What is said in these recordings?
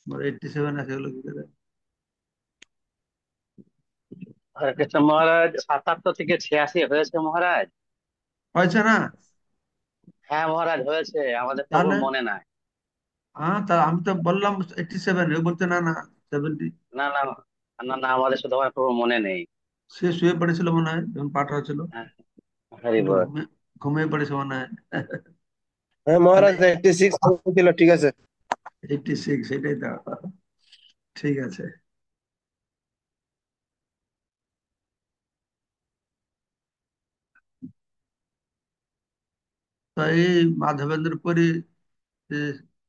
87 আছে হলো কি করে? হরে কৃষ্ণ মহারাজ, 77 থেকে 86 হয়েছে মহারাজ। হয়েছে না? হ্যাঁ মহারাজ, হয়েছে, আমাদের প্রভুর তাহলে মনে নাই। হ্যাঁ, তা আমি তো বললাম 87, ও বলছে না না 70। না না, না না, আমাদের শুধু আমার প্রভুর মনে নেই। সে শুয়ে পড়েছিল মনে হয় যখন পাঠ হচ্ছিল, হ্যাঁ, হরি একটু বল। ঘুমিয়ে ঘুমিয়ে পড়েছে মনে হয়। হ্যাঁ তাহলে মহারাজ, 86 ছিল, ঠিক আছে। 86, সেটাই তো। ঠিক আছে। তো এই মাধবেন্দ্র পুরী যে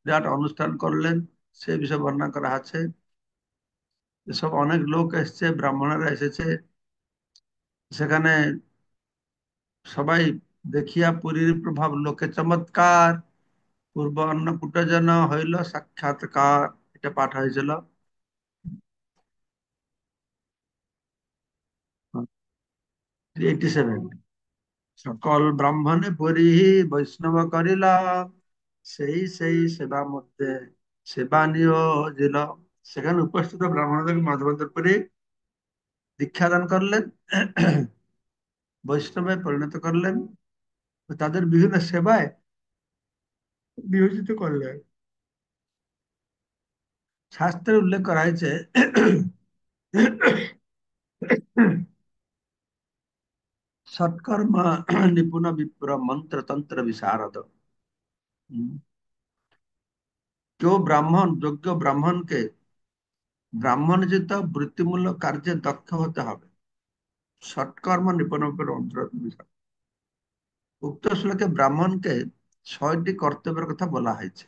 বিরাট অনুষ্ঠান করলেন, সে বিষয়ে বর্ণনা করা আছে। সব অনেক লোক এসেছে, ব্রাহ্মণেরা এসেছে সেখানে। সবাই দেখিয়া পুরীর প্রভাব লোকে চমৎকার, পূর্ব অন্নকূট যেন হইল সাক্ষাৎকার। এটা পাঠ হয়েছিল 87। সকল ব্রাহ্মণে পরি বৈষ্ণব করিল, সেই সেই সেবা মধ্যে সেবা নিয়োজিল। সেখানে উপস্থিত ব্রাহ্মণদের মাধবেন্দ্র পুরী দীক্ষাদান করলেন, বৈষ্ণবে পরিণত করলেন, তাদের বিভিন্ন সেবায় নিয়োজিত করলেন। শাস্ত্রে উল্লেখ করা হয়েছে সৎকর্ম নিপুণ বিপ্র মন্ত্রতন্ত্র বিশারদ। হম, কেউ ব্রাহ্মণ, যোগ্য ব্রাহ্মণকে ব্রাহ্মণোচিত বৃত্তিমূলক কার্যে দক্ষ হতে হবে। সৎকর্ম নিপুণ বিপ্র মন্ত্রতন্ত্র বিশারদ। উক্ত শ্লোকে ব্রাহ্মণকে 6টি কর্তব্যের কথা বলা হয়েছে: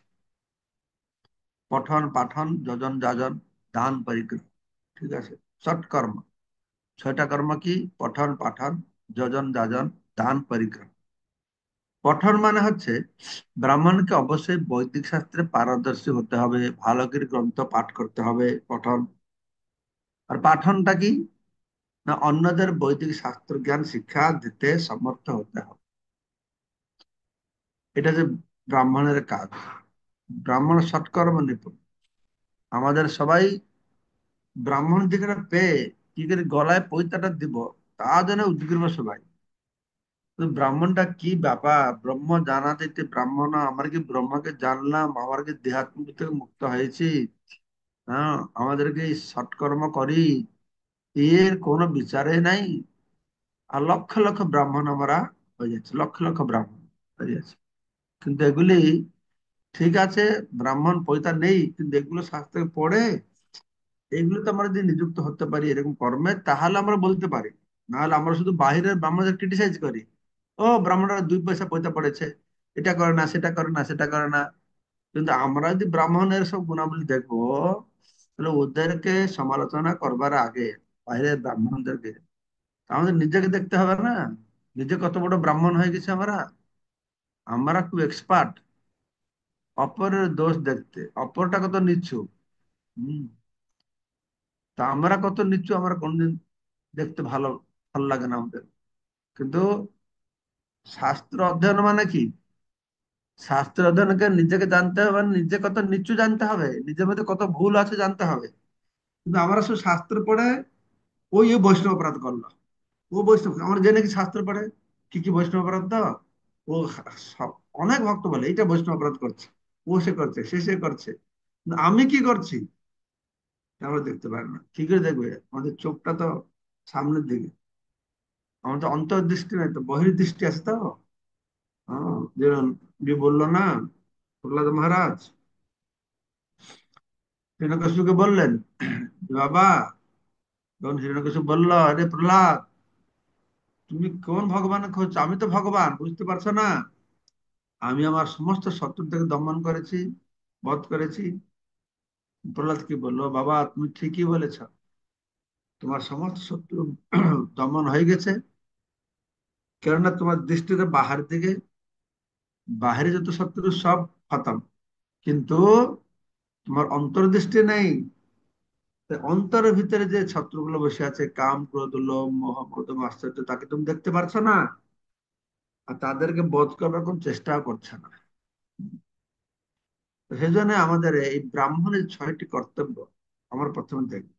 পঠন পাঠন, যজন যাজন, দান পরিগ্রহ। ঠিক আছে। সৎকর্ম, 6টা কর্ম কি? পঠন পাঠন, যজন যাজন, দান পরিগ্রহ। পঠন মানে হচ্ছে ব্রাহ্মণকে অবশ্যই বৈদিক শাস্ত্রে পারদর্শী হতে হবে, ভালো করে গ্রন্থ পাঠ করতে হবে, পঠন। আর পাঠনটা কি? না, অন্যদের বৈদিক শাস্ত্র জ্ঞান শিক্ষা দিতে সমর্থ হতে হবে। এটা যে ব্রাহ্মণের কাজ। ব্রাহ্মণ সৎকর্ম নিপুণ। আমাদের সবাই ব্রাহ্মণ দিকে পেয়ে কি করে গলায় পৈতাটা দিব, তা যেন উদ্গ্রীব সবাই। তো ব্রাহ্মণটা কি ব্যাপার, ব্রহ্ম জানা দিতে ব্রাহ্মণ, আমরা কি ব্রহ্মকে জানলাম, আমার কি দেহাত্ম থেকে মুক্ত হয়েছি? হ্যাঁ, আমাদেরকে এই সৎকর্ম করি, এর কোনো বিচারে নাই। আর লক্ষ লক্ষ ব্রাহ্মণ আমরা হয়ে যাচ্ছে, লক্ষ লক্ষ ব্রাহ্মণ হয়ে যাচ্ছে। কিন্তু এগুলি ঠিক আছে, ব্রাহ্মণ পয়সা নেই, কিন্তু এগুলো শাস্ত্রে পড়ে, এগুলো তো আমরা যদি নিযুক্ত হতে পারি এরকম কর্মে, তাহলে আমরা বলতে পারি। নাহলে আমরা শুধু বাহিরের ব্রাহ্মণদের ক্রিটিসাইজ করি, ও ব্রাহ্মণরা 2 পয়সা পয়সা পড়েছে, এটা করে না, সেটা করে না, সেটা করে না। কিন্তু আমরা যদি ব্রাহ্মণের সব গুণাবলী দেখবো, তাহলে ওদেরকে সমালোচনা করবার আগে বাইরের ব্রাহ্মণদেরকে আমাদের নিজেকে দেখতে হবে না? নিজে কত বড় ব্রাহ্মণ হয়ে গেছে আমরা। আমরা খুব এক্সপার্ট অপরের দোষ দেখতে, অপরটা কত নিচ্ছু। হম, তা আমরা কত নিচ্ছু, আমরা কোনদিন দেখতে ভালো ভালো লাগে না আমাদের। কিন্তু শাস্ত্র অধ্যয়ন মানে কি? শাস্ত্র অধ্যয়নকে নিজেকে জানতে হবে, মানে নিজে কত নিচু জানতে হবে, নিজের মধ্যে কত ভুল আছে জানতে হবে। কিন্তু আমরা শুধু শাস্ত্র পড়ে ওই ও বৈষ্ণব অপরাধ করলো, ও বৈষ্ণব, আমরা জেনে কি শাস্ত্র পড়ে কি কি বৈষ্ণব অপরাধ তো ও অনেক ভক্ত বলে এটা বৈষ্ণব অপরাধ করছে, ও সে করছে, সে করছে। কিন্তু আমি কি করছি আমরা দেখতে পারি না। কি করে দেখবে? আমাদের চোখটা তো সামনের দিকে, আমাদের অন্তর্দৃষ্টি নাই তো, বহির্দৃষ্টি আছে তো। হ্যাঁ, যেরকম যে বললো না প্রহ্লাদ মহারাজ হিরণ্যকশিপুকে বললেন, যে বাবা, যখন হিরণ্যকশিপু বললো, আরে প্রহ্লাদ, তুমি কোন ভগবানের খোঁজ? আমি তো ভগবান, বুঝতে পারছো না? আমি আমার সমস্ত শত্রুদেরকে দমন করেছি, বধ করেছি। প্রহ্লাদ কি বললো, বাবা তুমি ঠিকই বলেছ, তোমার সমস্ত শত্রু দমন হয়ে গেছে, কেননা তোমার দৃষ্টিতে বাহার দিকে, বাহিরে যত শত্রু সব খতম, কিন্তু তোমার অন্তর্দৃষ্টি নেই। তাই অন্তরের ভিতরে যে শত্রুগুলো বসে আছে, কাম ক্রোধ লোভ মোহ মদ মাশ্চর্য, তাকে তুমি দেখতে পারছো না, আর তাদেরকে বধ করবার কোন চেষ্টাও করছে না। তো সেই জন্য আমাদের এই ব্রাহ্মণের 6টি কর্তব্য আমার প্রথমে দেখি।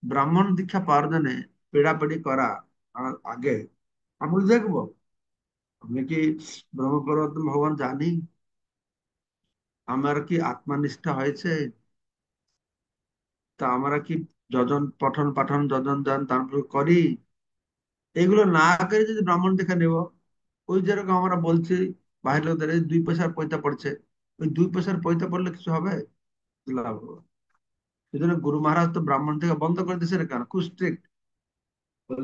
ব্রাহ্মণ দীক্ষা পাওয়ার জন্য পেড়াপেড়ি করা আগে আমি দেখবো আমি কি ব্রহ্মপরমাত্ম ভগবান জানি, আমার কি আত্মনিষ্ঠা হয়েছে, তা আমরা কি যজন পঠন পাঠন যজন দান তারপর করি, এগুলো না করে যদি ব্রাহ্মণ দীক্ষা নেব, ওই যেরকম আমরা বলছি বাহির লোকদের এই 2 পয়সার পয়তা পড়ছে, ওই 2 পয়সার পয়তা পড়লে কিছু হবে? লাভ হবে। সেই জন্য গুরু মহারাজ তো ব্রাহ্মণ থেকে বন্ধ করে দিয়েছে, কেন? খুব স্ট্রিক্ট।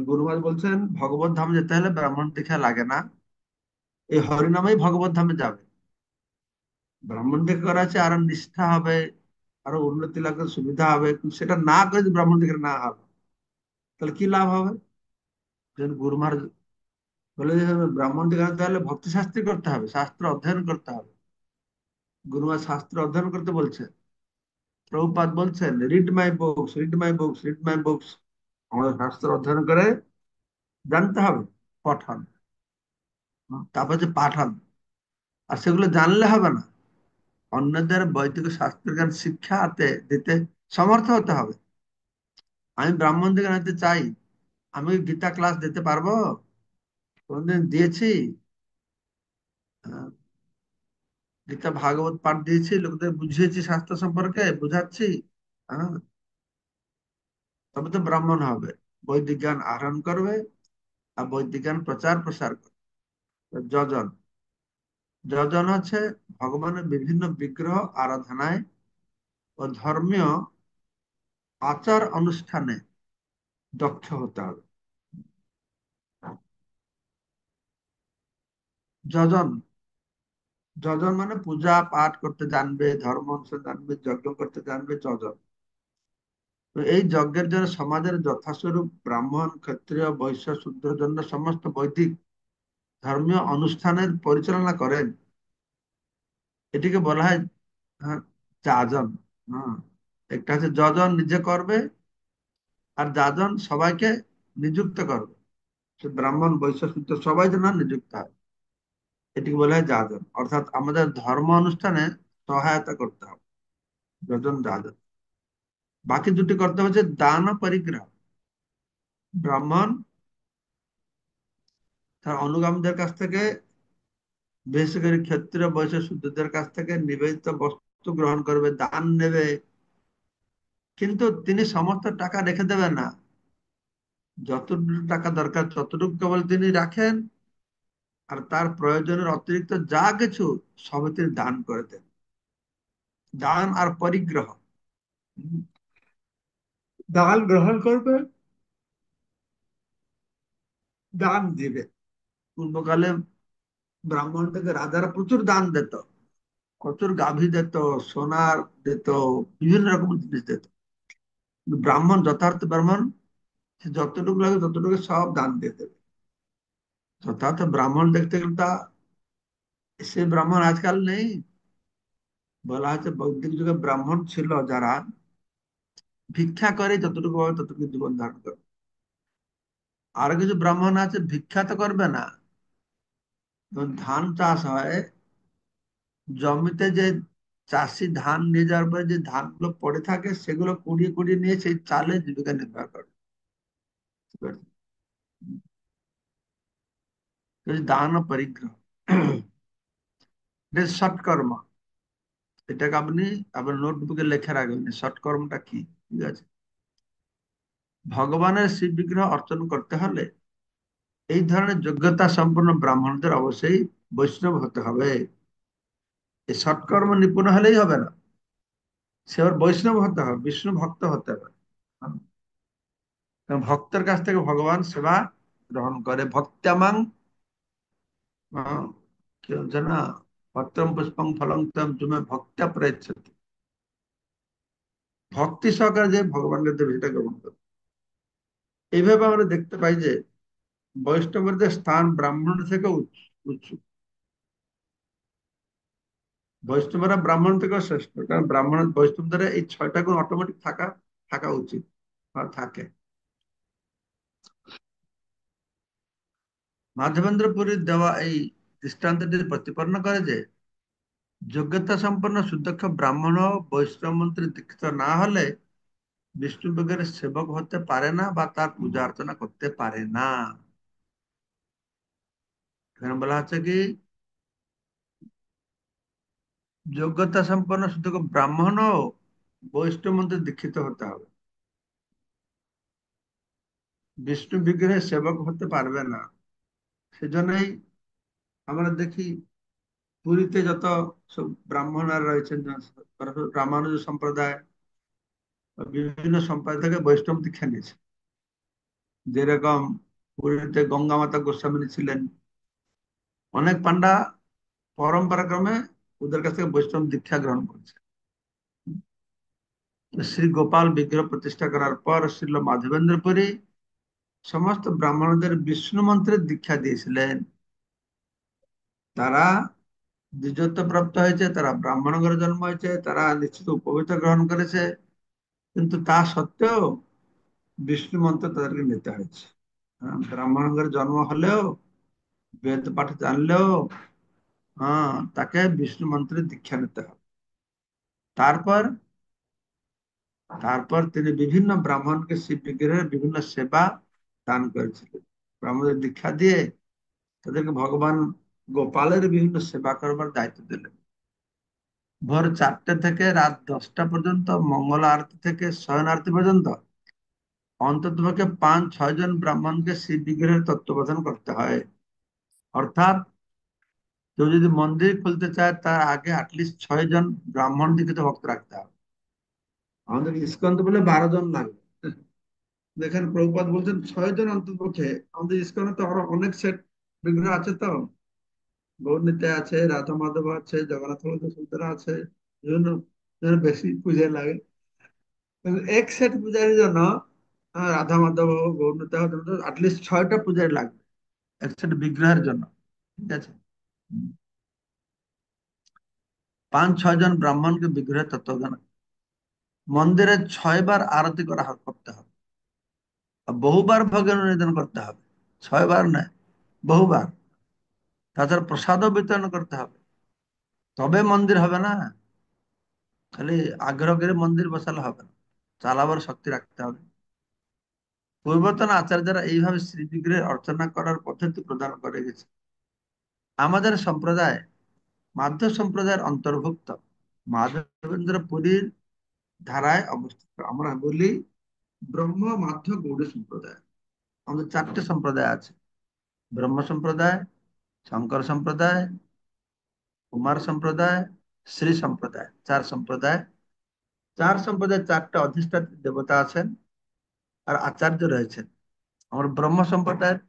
গুরু মহারাজ বলছেন ভগবত ধাম যেতে হলে ব্রাহ্মণ দীক্ষা লাগে না, এই হরিনামেই ভগবত ধামে যাবে। ব্রাহ্মণ দীক্ষা করা আছে আরো নিষ্ঠা হবে, আরো উন্নতি লাভের সুবিধা হবে, কিন্তু সেটা না করে যদি ব্রাহ্মণ দীক্ষা না হবে তাহলে কি লাভ হবে? যেন গুরু মহারাজ বলে যে ব্রাহ্মণ দীক্ষা নিতে হলে ভক্তি শাস্ত্রী করতে হবে, শাস্ত্র অধ্যয়ন করতে হবে। গুরু মহারাজ শাস্ত্র অধ্যয়ন করতে বলছে। প্রভুপাদ বলছেন রিড মাই বুকস, রিড মাই বুকস, রিড মাই বুকস। আমাদের শাস্ত্র অধ্যয়ন করে জানতে হবে, পঠন, তারপর যে পাঠন। আর সেগুলো জানলে হবে না, অন্যদের বৈদিক শাস্ত্র জ্ঞান শিক্ষাতে দিতে সমর্থ হতে হবে। আমি ব্রাহ্মণ থেকে নিতে চাই, আমি কি গীতা ক্লাস দিতে পারবো? কোনদিন দিয়েছি? আহ, গীতা ভাগবত পাঠ দিয়েছি, লোকদের বুঝিয়েছি, শাস্ত্র সম্পর্কে বুঝাচ্ছি। হ্যাঁ, তবে তো ব্রাহ্মণ হবে। বৈদিক জ্ঞান আহরণ করবে আর বৈদিক জ্ঞান প্রচার প্রসার করবে। যজন, যজন হচ্ছে ভগবানের বিভিন্ন বিগ্রহ আরাধনায় ও ধর্মীয় আচার অনুষ্ঠানে দক্ষ হতে হবে। যজন, যজন মানে পূজা পাঠ করতে জানবে, ধর্ম অনুসারে জানবে, যজ্ঞ করতে জানবে, যজন। তো এই যজ্ঞের জন্য সমাজের যথাস্বরূপ ব্রাহ্মণ ক্ষত্রিয় বৈশ্য শূদ্রের জন্য সমস্ত বৈদিক ধর্মীয় অনুষ্ঠানের পরিচালনা করেন, এটিকে বলা হয় হ্যাঁ, যাজন। হ্যাঁ, একটা হচ্ছে যজন নিজে করবে, আর যাজন সবাইকে নিযুক্ত করবে। সে ব্রাহ্মণ বৈশ্য শূদ্র সবাই যেন নিযুক্ত হয়, এটিকে বলা হয় যাজন। অর্থাৎ আমাদের ধর্ম অনুষ্ঠানে সহায়তা করতে হবে, যজন যাজন। বাকি দুটি করতে হচ্ছে দান ও পরিগ্রহ। ব্রাহ্মণ তার অনুগামীদের কাছ থেকে, বিশেষ করে ক্ষত্রিয় বৈশ্য শূদ্রদের কাছ থেকে নিবেদিত বস্তু গ্রহণ করবে, দান নেবে। কিন্তু তিনি সমস্ত টাকা রেখে দেবেন না, যতটুকু টাকা দরকার ততটুকু কেবল তিনি রাখেন, আর তার প্রয়োজনের অতিরিক্ত যা কিছু সবই তিনি দান করে দেন। দান আর পরিগ্রহ। হুম, দান গ্রহণ করবে, দান দিবে। পূর্বকালে ব্রাহ্মণ থেকে রাজারা প্রচুর দান দিত, প্রচুর গাভী দিত, সোনার দিত, বিভিন্ন রকম জিনিস দিত। কিন্তু ব্রাহ্মণ, যথার্থ ব্রাহ্মণ, সে যতটুকু লাগে ততটুকু সব দান দিয়ে দেবে। যথার্থ ব্রাহ্মণ দেখতে গেলে তা সে ব্রাহ্মণ আজকাল নেই। বলা হচ্ছে বৈদিক যুগে ব্রাহ্মণ ছিল যারা ভিক্ষা করে যতটুকু হবে ততটুকু জীবন ধারণ করে। আর কিছু ব্রাহ্মণ আছে ভিক্ষা তো করবে না, যখন ধান চাষ হয় জমিতে যে চাষি ধান নিয়ে যাওয়ার পরে যে ধানগুলো পড়ে থাকে সেগুলো কুড়িয়ে কুড়িয়ে নিয়ে সেই চালে জীবিকা নির্বাহ করে। বুঝতে পারছেন? তো এই দান ও পরিগ্রহ, এটা সৎকর্ম। এটাকে আপনি আপনার নোটবুকে লেখা রাখবেন সৎকর্মটা কি। ঠিক আছে? ভগবানের শিব বিগ্রহ অর্চন করতে হলে এই ধরনের যোগ্যতা সম্পন্ন ব্রাহ্মণদের অবশ্যই বৈষ্ণব হতে হবে। এই সৎকর্ম নিপুণ হলেই হবে না, সে আবার বৈষ্ণব হতে হবে, বিষ্ণু ভক্ত হতে হবে। কারণ ভক্তের কাছ থেকে ভগবান সেবা গ্রহণ করে। ভক্তামাং কি বলছে না, পত্রম পুষ্পং ফলং তম তুমি ভক্তা প্রয়চ্ছতি। ভক্তি সহকারে যে ভগবানকে দেবে সেটা গ্রহণ করে। এইভাবে আমরা দেখতে পাই যে বৈষ্ণবদের স্থান ব্রাহ্মণ থেকে উচ্চ উচ্চ। বৈষ্ণবরা ব্রাহ্মণ থেকেও শ্রেষ্ঠ, কারণ ব্রাহ্মণ বৈষ্ণবদের এই 6টা গুণ অটোমেটিক থাকা থাকা উচিত বা থাকে। মাধবেন্দ্র পুরীর দেওয়া এই দৃষ্টান্তটি প্রতিপন্ন করে যে যোগ্যতা সম্পন্ন সুদক্ষ ব্রাহ্মণ ও বৈষ্ণব মন্ত্রে দীক্ষিত না হলে বিষ্ণু বিগ্রহের সেবক হতে পারে না বা তার পূজা অর্চনা করতে পারে না। এখানে বলা হচ্ছে কি, যোগ্যতা সম্পন্ন সুদক্ষ ব্রাহ্মণ ও বৈষ্ণব মন্ত্রে দীক্ষিত হতে হবে, বিষ্ণু বিগ্রহের সেবক হতে পারবে না। সেজন্যই আমরা দেখি পুরীতে যত সব ব্রাহ্মণরা রয়েছেন, রামানুজ সম্প্রদায় বা বিভিন্ন সম্প্রদায় থেকে বৈষ্ণব দীক্ষা নিয়েছে। যেরকম পুরীতে গঙ্গা মাতা গোস্বামী ছিলেন, অনেক পান্ডা পরম্পরা ক্রমে ওদের কাছ থেকে বৈষ্ণব দীক্ষা গ্রহণ করেছে। শ্রী গোপাল বিগ্রহ প্রতিষ্ঠা করার পর শ্রীল মাধবেন্দ্র পুরী সমস্ত ব্রাহ্মণদের বিষ্ণু মন্ত্রের দীক্ষা দিয়েছিলেন। তারা দ্বিজত্ব প্রাপ্ত হয়েছে, তারা ব্রাহ্মণ ঘরে জন্ম হয়েছে, তারা নিশ্চিত উপবীত গ্রহণ করেছে, কিন্তু তা সত্ত্বেও বিষ্ণু মন্ত্র তাদেরকে নিতে হয়েছে। ব্রাহ্মণ ঘরে জন্ম হলেও, বেদ পাঠ জানলেও, তাকে বিষ্ণু মন্ত্রের দীক্ষা নিতে হবে। তারপর তারপর তিনি বিভিন্ন ব্রাহ্মণকে শিব বিগ্রহের বিভিন্ন সেবা দান করেছিলেন। ব্রাহ্মণদের দীক্ষা দিয়ে তাদেরকে ভগবান গোপালের বিভিন্ন সেবা করবার দায়িত্ব দিলেন। ভোর 4টে থেকে রাত 10টা পর্যন্ত, মঙ্গল আরতি থেকে শয়ন আরতি পর্যন্ত অন্ততপক্ষে 5-6 জন ব্রাহ্মণকে শিব বিগ্রহের তত্ত্বাবধান করতে হয়। অর্থাৎ কেউ যদি মন্দির খুলতে চায় তার আগে অ্যাটলিস্ট 6 জন ব্রাহ্মণ দীক্ষিত ভক্ত রাখতে হবে। আমাদের ইস্কন তো বলে 12 জন লাগবে। দেখেন প্রভুপাদ বলছেন 6 জন অন্ততপক্ষে। আমাদের ইস্কনে তো আরো অনেক সেট বিগ্রহ আছে, তো গৌরনীতে আছে, রাধা মাধব আছে, জগন্নাথ বলদেব সুন্দর আছে, বিভিন্ন বিভিন্ন বেশি পূজায় লাগে। কিন্তু এক সেট পূজারীর জন্য রাধা মাধব হোক, গৌরনীতে হোক, অ্যাটলিস্ট 6টা পূজারী লাগবে এক সেট বিগ্রহের জন্য। ঠিক আছে। 5-6 জন ব্রাহ্মণকে বিগ্রহের তত্ত্বাবধান, মন্দিরে 6বার আরতি করতে হবে, আর বহুবার ভোগের নিবেদন করতে হবে। 6বার নয়, বহুবার। তাছাড়া প্রসাদও বিতরণ করতে হবে, তবে মন্দির হবে না। খালি আগ্রহ করে মন্দির বসালে হবে না, চালাবার শক্তি রাখতে হবে। পূর্বতন আচার্যরা এইভাবে শ্রী বিগ্রহের অর্চনা করার পদ্ধতি প্রদান করে গেছে। আমাদের সম্প্রদায় মাধ্য সম্প্রদায়ের অন্তর্ভুক্ত, মাধবেন্দ্র পুরীর ধারায় অবস্থিত। আমরা বলি ব্রহ্ম মাধ্য গৌড় সম্প্রদায়। আমাদের 4টে সম্প্রদায় আছে: ব্রহ্ম সম্প্রদায়, শঙ্কর সম্প্রদায়, কুমার সম্প্রদায়, শ্রী সম্প্রদায়। 4 সম্প্রদায়। 4 সম্প্রদায় 4টে অধিষ্ঠাত্রী দেবতা আছেন আর আচার্য রয়েছেন। আমার ব্রহ্ম সম্প্রদায়ের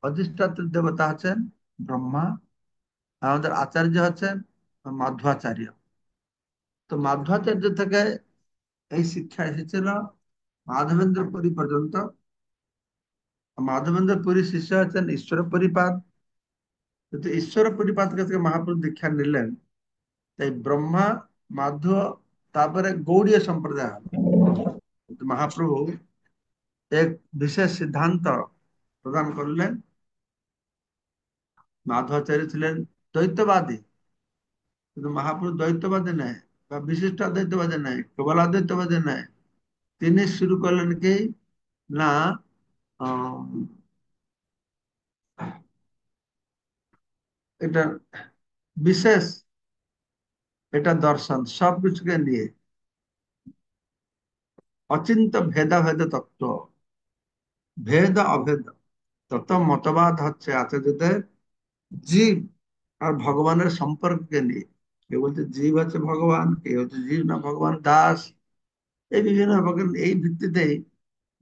অধিষ্ঠাত্রী দেবতা আছেন ব্রহ্মা, আর আমাদের আচার্য হচ্ছেন মাধ্বাচার্য। তো মাধ্বাচার্য থেকে এই শিক্ষা এসেছিল মাধবেন্দ্র পুরী পর্যন্ত। মাধবেন্দ্র পুরী শিষ্য হচ্ছেন ঈশ্বর পরিপাদ। কিন্তু ঈশ্বর পরিপাদ থেকে মহাপ্রভু দীক্ষা নিলেন, তাই ব্রহ্মা, মাধ্ব, তারপরে গৌড়ীয় সম্প্রদায় হলো। কিন্তু মহাপ্রভু এক বিশেষ সিদ্ধান্ত প্রদান করলেন। মাধ্বাচার্য ছিলেন দ্বৈতবাদী, কিন্তু মহাপ্রভু দ্বৈতবাদী নয় বা বিশিষ্ট অদ্বৈতবাদী নয়, কেবল অদ্বৈতবাদী নয়। তিনি শুরু করলেন কি না, আহ, এটা বিশেষ, এটা দর্শন সবকিছুকে নিয়ে অচিন্ত ভেদাভেদ তত্ত্ব, ভেদ অভেদ তত মতবাদ হচ্ছে আচার্যদের জীব আর ভগবানের সম্পর্ককে নিয়ে। কেউ বলছে জীব হচ্ছে ভগবান, কেউ হচ্ছে জীব না ভগবান দাস। এই বিভিন্ন এই ভিত্তিতেই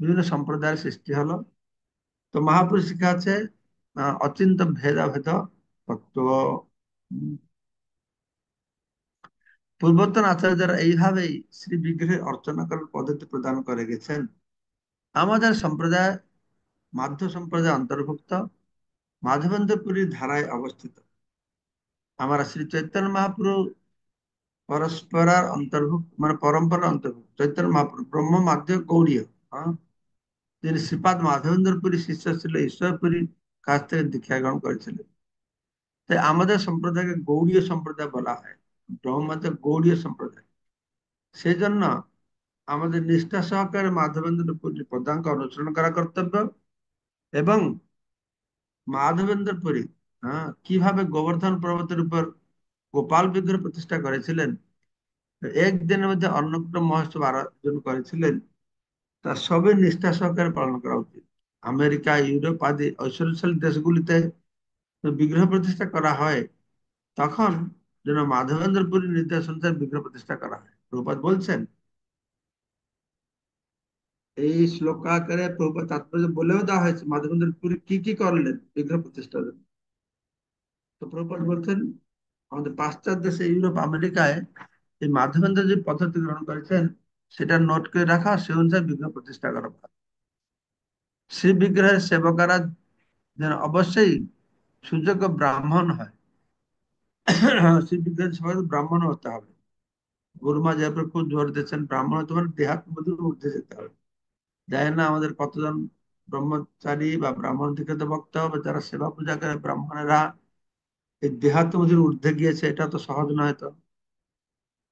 বিভিন্ন সম্প্রদায়ের সৃষ্টি হলো। তো মহাপুরুষ শিক্ষা আছে অচিন্ত ভেদাভেদ তত্ত্ব। উম, পূর্বতন আচার্যরা এইভাবেই শ্রী বিগ্রহের অর্চনা করার পদ্ধতি প্রদান করে গেছেন। আমাদের সম্প্রদায় মাধ্য সম্প্রদায় অন্তর্ভুক্ত, মাধবেন্দ্র পুরীর ধারায় অবস্থিত। আমরা শ্রী চৈতন্য মহাপ্রভু পরস্পরার অন্তর্ভুক্ত, মানে পরম্পরার অন্তর্ভুক্ত। চৈতন্য মহাপ্রভু ব্রহ্ম মাধ্য গৌড়ীয়। হ্যাঁ, তিনি শ্রীপাদ মাধবেন্দ্র পুরী শিষ্য ছিল, ঈশ্বরপুরীর কাছ থেকে দীক্ষা গ্রহণ করেছিলেন। তাই আমাদের সম্প্রদায়কে গৌড়ীয় সম্প্রদায় বলা হয়। ব্রহ্মতে গৌড়ীয় সম্প্রদায়। সেই জন্য আমাদের নিষ্ঠা সহকারে মাধবেন্দ্র পুরী পদাঙ্ক অনুসরণ করা কর্তব্য। এবং মাধবেন্দ্র পুরী কিভাবে গোবর্ধন পর্বতের উপর গোপাল বিগ্রহ প্রতিষ্ঠা করেছিলেন, একদিনের মধ্যে অন্নকূট মহোৎসব আয়োজন করেছিলেন, তা সবই নিষ্ঠা সহকারে পালন করা উচিত। আমেরিকা, ইউরোপ আদি ঐশ্বর্যশালী দেশগুলিতে বিগ্রহ প্রতিষ্ঠা করা হয়, তখন যেন মাধবেন্দ্র পুরীর নির্দেশ অনুসারে বিগ্রহ প্রতিষ্ঠা করা হয়। প্রভুপাদ বলছেন, এই শ্লোক আকারে প্রভুপাদ তাৎপর্য বলেও দেওয়া হয়েছে মাধবেন্দ্র পুরী কি কি করলেন বিগ্রহ প্রতিষ্ঠার জন্য। তো প্রভুপাদ বলছেন, আমাদের পাশ্চাত্য দেশে ইউরোপ আমেরিকায় এই মাধবেন্দ্র যে পদ্ধতি গ্রহণ করেছেন, সেটা নোট করে রাখা, সে অনুসারে বিগ্রহ প্রতিষ্ঠা করা ভালো। শ্রী বিগ্রহের সেবকারা যেন অবশ্যই সুযোগ্য ব্রাহ্মণ হয়। শ্রী বিগ্রহের সেবক ব্রাহ্মণ হতে হবে। গুরুমা যে ব্যাপারে খুব জোর দিচ্ছেন, ব্রাহ্মণ হতে মানে দেহাত্ম মধ্যে উঠে যেতে হবে। জানি না আমাদের কতজন ব্রহ্মচারী বা ব্রাহ্মণ থেকে তো ভক্ত হবে যারা সেবা পূজা করে, ব্রাহ্মণেরা এই দেহাত্ম মধ্যে ঊর্ধ্বে গিয়েছে, এটা তো সহজ নয়। তো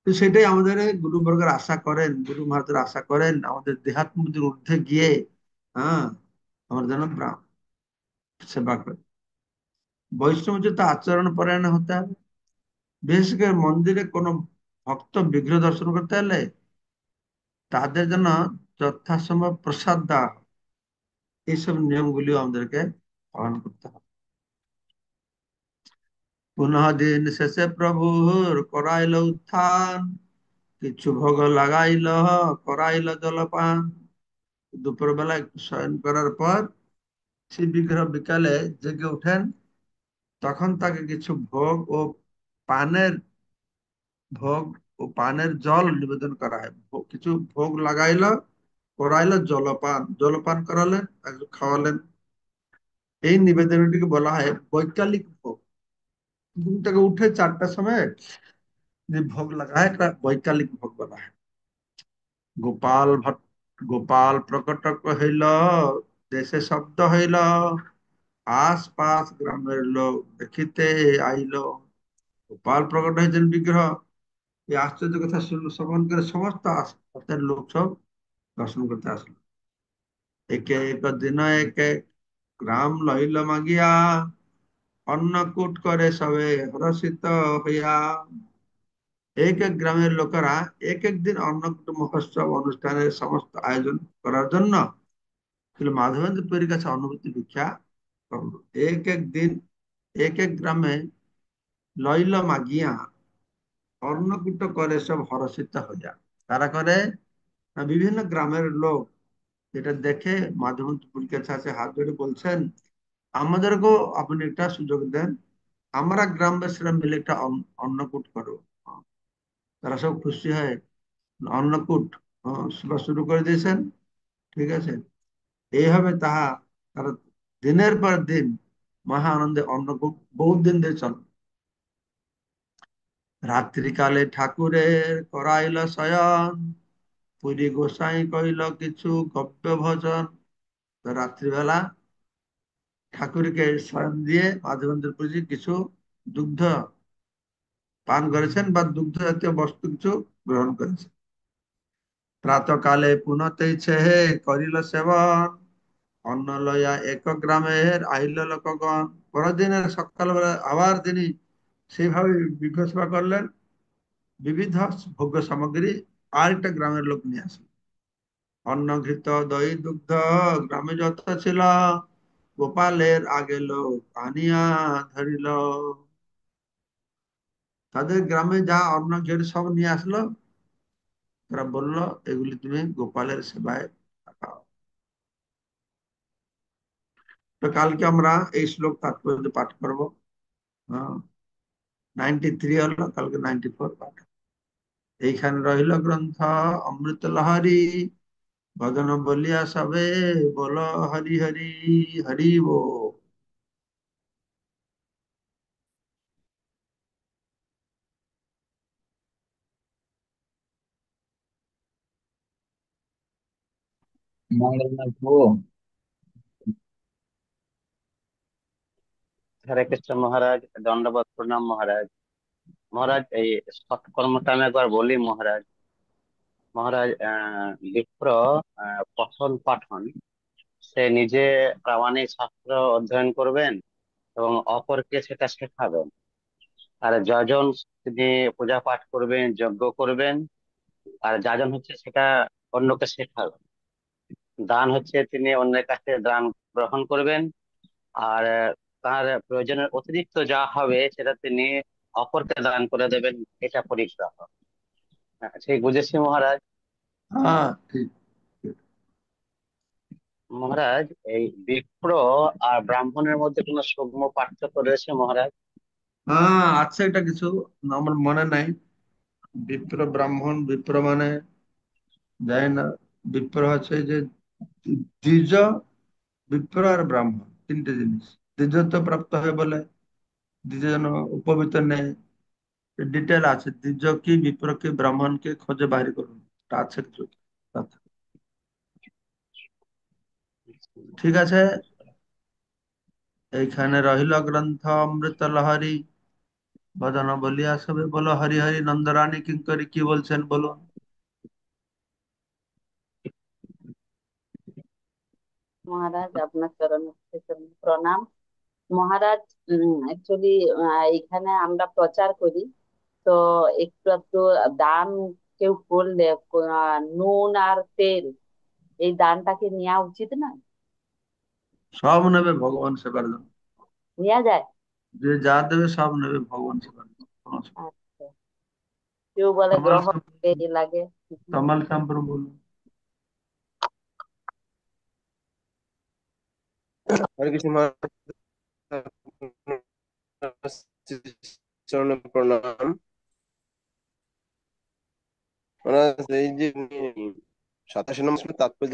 তো সেটাই আমাদের গুরুবর্গের আশা করেন, গুরু মহারাজের আশা করেন, আমাদের দেহাত্ম মধ্যে ঊর্ধ্বে গিয়ে হ্যাঁ আমরা যেন সেবা করি। বৈষ্ণব তো আচরণ পরায়ণ হতে হবে। বিশেষ করে মন্দিরে কোনো ভক্ত বিগ্রহ দর্শন করতে হলে তাদের জন্য যথাসম্ভব প্রসাদ দেওয়া হয়। এইসব নিয়মগুলিও আমাদেরকে পালন করতে হবে। পুনঃ দিন শেষে প্রভুর করাইল উত্থান, কিছু ভোগ লাগাইল, করাইল জলপান। দুপুর বেলা একটু শয়ন করার পর সেই বিগ্রহ বিকালে জেগে ওঠেন, তখন তাকে কিছু ভোগ ও পানের ভোগ ও পানের জল নিবেদন করা হয়। কিছু ভোগ লাগাইলো, করাইলো জলপান, জলপান করালেন, একটু খাওয়ালেন। এই নিবেদনটিকে বলা হয় বৈকালিক ভোগ। ঘুম থেকে উঠে 4টার সময় যে ভোগ লাগা হয়, এটা বৈকালিক ভোগ বলা হয়। গোপাল ভট্ট গোপাল প্রকট হইল, দেশে শব্দ হইল, আশপাশ গ্রামের লোক দেখিতে আইল। গোপাল প্রকট হয়েছেন বিগ্রহ, এই আশ্চর্য কথা শ্রবণ করে সমস্ত আশপাশের লোক সব দর্শন করতে আসলো। একে এক দিন এক এক গ্রাম লইল মাগিয়া, অন্নকূট করে সবে হরষিত হইয়া। এক এক গ্রামের লোকেরা এক এক দিন অন্নকূট মহোৎসব অনুষ্ঠানের সমস্ত আয়োজন করার জন্য মাধবেন্দ্র পুরীর কাছে অনুমতি ভিক্ষা করলো। এক এক দিন এক এক গ্রামে লইল মাগিয়া, অন্নকূট করে সব হরষিত হইয়া। তারা করে বিভিন্ন গ্রামের লোক যেটা দেখে মাধবেন্দ্র পুরীর কাছে আছে, হাত ধরে বলছেন, আমাদেরকেও আপনি একটা সুযোগ দেন, আমরা গ্রামবাসীরা মিলে একটা অন্নকূট করবো। তারা সব খুশি হয়, অন্নকূট সেবা শুরু করে দিয়েছেন। ঠিক আছে, এইভাবে তারা দিনের পর দিন মহা আনন্দে অন্নকূট বহুত দিন ধরে চল। রাত্রিকালে ঠাকুরের করাইল শয়ন, পুরী গোসাই কইল কিছু গব্য ভজন। তো রাত্রিবেলা ঠাকুরকে শয়ন দিয়ে মাধবেন্দ্র পুরী কিছু দুগ্ধ পান করেছেন বা দুগ্ধ জাতীয় বস্তু কিছু গ্রহণ করেছেন। প্রাতকালে পুনতেইছে হে করিল সেবন, অন্ন লইয়া এক গ্রামের আহিল লোকগণ। পরদিনের সকালবেলা আবার তিনি সেইভাবে বিঘ্ন সেবা করলেন, বিবিধ ভোগ্য সামগ্রী আরেকটা গ্রামের লোক নিয়ে আসলেন। অন্ন ঘৃত দই দুগ্ধ গ্রামে যত ছিল, গোপালের আগে লোক আনিয়া ধরিল। তাদের গ্রামে যা অন্ন ঘের সব নিয়ে আসলো, তারা বলল এগুলি তুমি গোপালের সেবায় লাগাও। তো কালকে আমরা এই শ্লোক তাৎপর্য পাঠ করবো। হ্যাঁ, 93 হলো, কালকে 94 পাঠ। এইখানে রইল গ্রন্থ অমৃত লহরী, ভজন বলিয়া সবে বল হরি হরি। হরি বল। মঙ্গলনাথ প্রভু। হরে কৃষ্ণ মহারাজ, দণ্ডবত প্রণাম মহারাজ। মহারাজ, এই সৎকর্মটা আমি একবার বলি মহারাজ। মহারাজ, বিপ্র পঠন পাঠন, সে নিজে প্রামাণিক শাস্ত্র অধ্যয়ন করবেন এবং অপরকে সেটা শেখাবেন। আর যজন, তিনি পূজা পাঠ করবেন, যজ্ঞ করবেন। আর যাজন হচ্ছে সেটা অন্যকে শেখাবেন। দান হচ্ছে তিনি অন্যের কাছে দান গ্রহণ করবেন। আর তার প্রয়োজনের অতিরিক্ত যা হবে সেটা তিনি অপরকে দান করে দেবেন। এটা পরিগ্রহ। ঠিক বুঝেছি মহারাজ। হ্যাঁ, ঠিক। মহারাজ, এই বিপ্র আর ব্রাহ্মণের মধ্যে কোনো সূক্ষ্ম পার্থক্য রয়েছে মহারাজ? হ্যাঁ, আছে এটা কিছু, আমার মনে নাই। বিপ্র ব্রাহ্মণ, বিপ্র মানে যায় না। বিপ্র হচ্ছে যে দ্বিজ, বিপ্র আর ব্রাহ্মণ তিনটে জিনিস। দ্বিজত্ব প্রাপ্ত হয় বলে দ্বিজ জন উপবিত নেই। ডিটেল আছে, দ্বিজ কি, বিপ্র কি, ব্রাহ্মণ কি, খোঁজে বাইরে করুন। এটা আছে কিছু কথা। ঠিক আছে, এইখানে রহিল গ্রন্থ অমৃত লহরী। ভজন বলিয়া সবে বলো হরি হরি। নন্দরানী কিঙ্করি কি বলছেন বলুন। মহারাজ, আপনার চরণে প্রণাম। মহারাজ, অ্যাকচুয়ালি এখানে আমরা প্রচার করি, তো একটু একটু দান কেউ করলে, নুন আর তেল, এই দানটাকে নেওয়া উচিত না? সব নেবে ভগবান সেবার জন্য। নেওয়া যায়? যে যা দেবে সব নেবে ভগবান সেবার জন্য, কোনো অসুবিধা নেই। আচ্ছা। কেউ বলে কমল গ্রহ শ্যাম, লাগে। কমল শ্যামপুর বলুন। হরে কৃষ্ণ মহারাজ, চরণে প্রণাম। মহারাজ, এই যে 87 নম্বর তাৎপর্য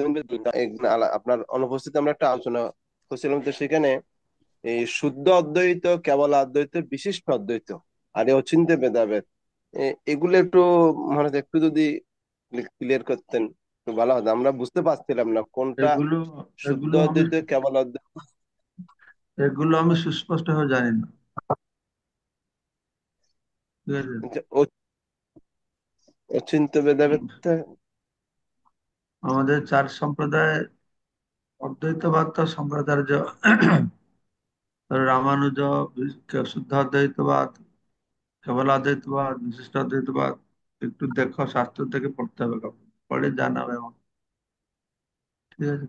আপনার অনুপস্থিতি আমরা একটা আলোচনা করছিলাম, তো সেখানে এই শুদ্ধ অদ্বৈত, কেবল অদ্বৈত, বিশিষ্ট অদ্বৈত আর এই অচিন্ত্য ভেদাভেদ, এগুলো একটু মহারাজ একটু যদি ক্লিয়ার করতেন একটু ভালো হতো। আমরা বুঝতে পারছিলাম না কোনটা এগুলো শুদ্ধ এগুলো আমি অদ্বৈত, কেবল অদ্বৈত। এগুলো আমি সুস্পষ্ট হয়ে জানি না। ঠিক আছে। অচিন্ত্য ভেদাভেদটা আমাদের চার সম্প্রদায়, অদ্বৈতবাদ সম্প্রদায়, রামানুজ, শুদ্ধ অদ্বৈতবাদ, কেবল অদ্বৈতবাদ, বিশিষ্ট অদ্বৈতবাদ। একটু দেখো, শাস্ত্র থেকে পড়তে হবে, কাউকে পড়ে জানাবে আমার। ঠিক আছে।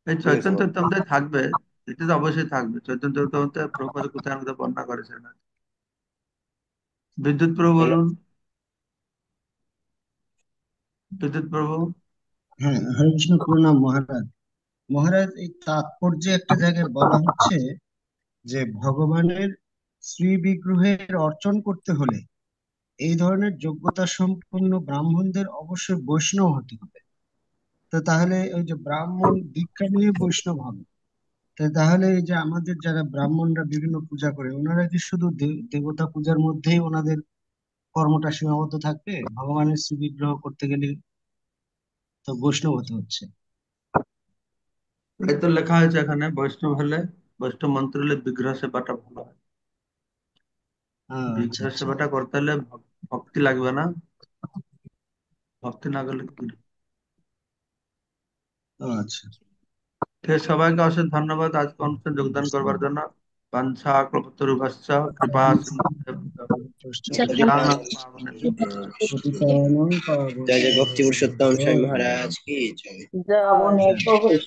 এই ঠিক আছে চৈতন্য মহারাজ। চৈতন্যতে থাকবে, এটা তো অবশ্যই থাকবে। চৈতন্য চৈতন্যতে প্রভুপাদ কোথায় আমাদের বর্ণনা করেছেন। বিদ্যুৎ প্রভু বলুন। বিদ্যুৎ প্রভু। হ্যাঁ, হরে কৃষ্ণ প্রণাম মহারাজ। মহারাজ, এই তাৎপর্যে একটা জায়গায় বলা হচ্ছে যে ভগবানের শ্রী বিগ্রহের অর্চন করতে হলে এই ধরনের যোগ্যতা সম্পন্ন ব্রাহ্মণদের অবশ্যই বৈষ্ণব হতে হবে। তো তাহলে ওই যে ব্রাহ্মণ দীক্ষা নিয়ে বৈষ্ণব হবে, তো তাহলে এই যে আমাদের যারা ব্রাহ্মণরা বিভিন্ন পূজা করে, ওনারা কি শুধু দেবতা পূজার মধ্যেই ওনাদের কর্মটা সীমাবদ্ধ থাকবে? ভগবানের শ্রী বিগ্রহ করতে গেলে তো বৈষ্ণব হতে হচ্ছে। এই তো লেখা হয়েছে এখানে, বৈষ্ণব হলে, বৈষ্ণব মন্ত্র হলে বিগ্রহ সেবাটা ভালো হয়। আচ্ছা বিগ্রহ আচ্ছা। সেবাটা করতে হলে ভক্তি লাগবে না। ভক্তি না করলে কি? আচ্ছা। ঠিক আছে, সবাইকে অশেষ ধন্যবাদ আজকে অনুষ্ঠানে যোগদান করবার জন্য। বাঞ্ছা কল্পতরুভ্যশ্চ কৃপা সিন্ধুভ্যেব পতিতানাং পাবনেভ্যো। পতিতানাং জয় জয় পাবনেভ্যো ভক্তি পুরুষোত্তম স্বামী বৈষ্ণবেভ্যো মহারাজ কি জয়। জয়।